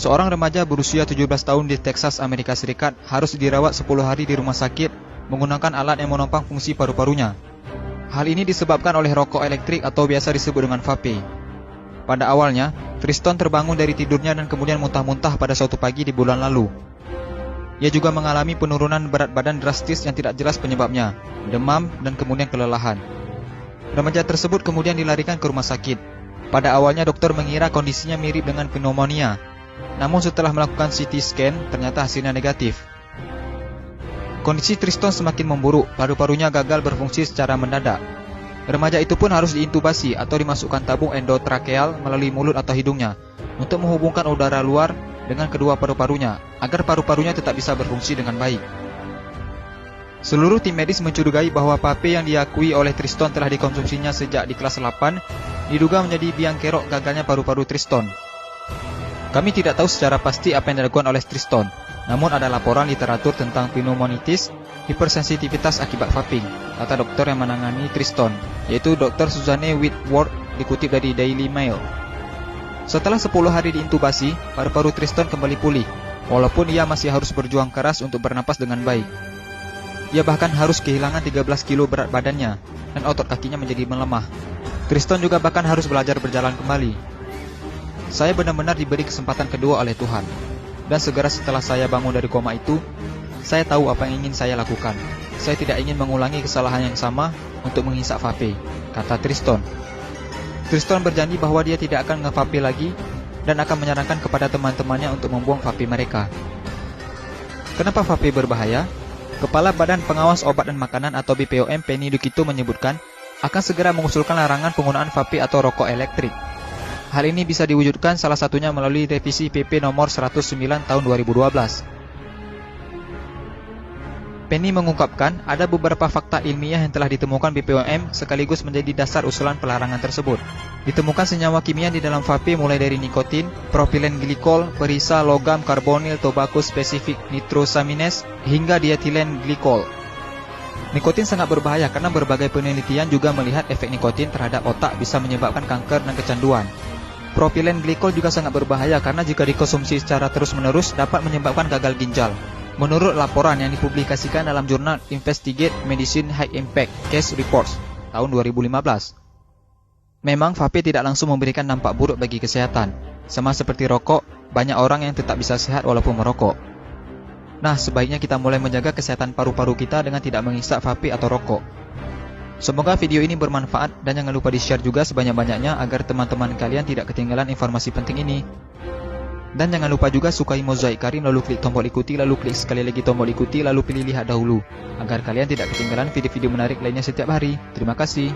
Seorang remaja berusia 17 tahun di Texas, Amerika Serikat harus dirawat 10 hari di rumah sakit menggunakan alat yang menopang fungsi paru-parunya. Hal ini disebabkan oleh rokok elektrik atau biasa disebut dengan vape. Pada awalnya, Triston terbangun dari tidurnya dan kemudian muntah-muntah pada suatu pagi di bulan lalu. Ia juga mengalami penurunan berat badan drastis yang tidak jelas penyebabnya, demam dan kemudian kelelahan. Remaja tersebut kemudian dilarikan ke rumah sakit. Pada awalnya dokter mengira kondisinya mirip dengan pneumonia. Namun setelah melakukan CT scan, ternyata hasilnya negatif. Kondisi Triston semakin memburuk, paru-parunya gagal berfungsi secara mendadak. Remaja itu pun harus diintubasi atau dimasukkan tabung endotrakeal melalui mulut atau hidungnya untuk menghubungkan udara luar dengan kedua paru-parunya agar paru-parunya tetap bisa berfungsi dengan baik. Seluruh tim medis mencurigai bahwa vape yang diakui oleh Triston telah dikonsumsinya sejak di kelas 8 diduga menjadi biang kerok gagalnya paru-paru Triston. Kami tidak tahu secara pasti apa yang dilakukan oleh Triston, namun ada laporan literatur tentang pneumonitis, hipersensitivitas akibat vaping, kata dokter yang menangani Triston, yaitu Dr. Suzanne Whitworth, dikutip dari Daily Mail. Setelah 10 hari diintubasi, paru-paru Triston kembali pulih, walaupun ia masih harus berjuang keras untuk bernapas dengan baik. Ia bahkan harus kehilangan 13 kilo berat badannya, dan otot kakinya menjadi melemah. Triston juga bahkan harus belajar berjalan kembali. Saya benar-benar diberi kesempatan kedua oleh Tuhan. Dan segera setelah saya bangun dari koma itu, saya tahu apa yang ingin saya lakukan. Saya tidak ingin mengulangi kesalahan yang sama untuk menghisap vape, kata Triston. Triston berjanji bahwa dia tidak akan nge-vape lagi dan akan menyarankan kepada teman-temannya untuk membuang vape mereka. Kenapa vape berbahaya? Kepala Badan Pengawas Obat dan Makanan atau BPOM Penny Dukito menyebutkan akan segera mengusulkan larangan penggunaan vape atau rokok elektrik. Hal ini bisa diwujudkan salah satunya melalui revisi PP nomor 109 tahun 2012. Penny mengungkapkan ada beberapa fakta ilmiah yang telah ditemukan BPOM sekaligus menjadi dasar usulan pelarangan tersebut. Ditemukan senyawa kimia di dalam vape mulai dari nikotin, propilen glikol, perisa, logam, karbonil, tobacco spesifik nitrosamines, hingga dietilen glikol. Nikotin sangat berbahaya karena berbagai penelitian juga melihat efek nikotin terhadap otak bisa menyebabkan kanker dan kecanduan. Propilen glikol juga sangat berbahaya karena jika dikonsumsi secara terus-menerus dapat menyebabkan gagal ginjal. Menurut laporan yang dipublikasikan dalam jurnal Investigate Medicine High Impact Case Reports tahun 2015. Memang vape tidak langsung memberikan dampak buruk bagi kesehatan. Sama seperti rokok, banyak orang yang tetap bisa sehat walaupun merokok. Nah, sebaiknya kita mulai menjaga kesehatan paru-paru kita dengan tidak menghisap vape atau rokok. Semoga video ini bermanfaat dan jangan lupa di-share juga sebanyak-banyaknya agar teman-teman kalian tidak ketinggalan informasi penting ini. Dan jangan lupa juga sukai Mozaik Karim lalu klik tombol ikuti lalu klik sekali lagi tombol ikuti lalu pilih lihat dahulu agar kalian tidak ketinggalan video-video menarik lainnya setiap hari. Terima kasih.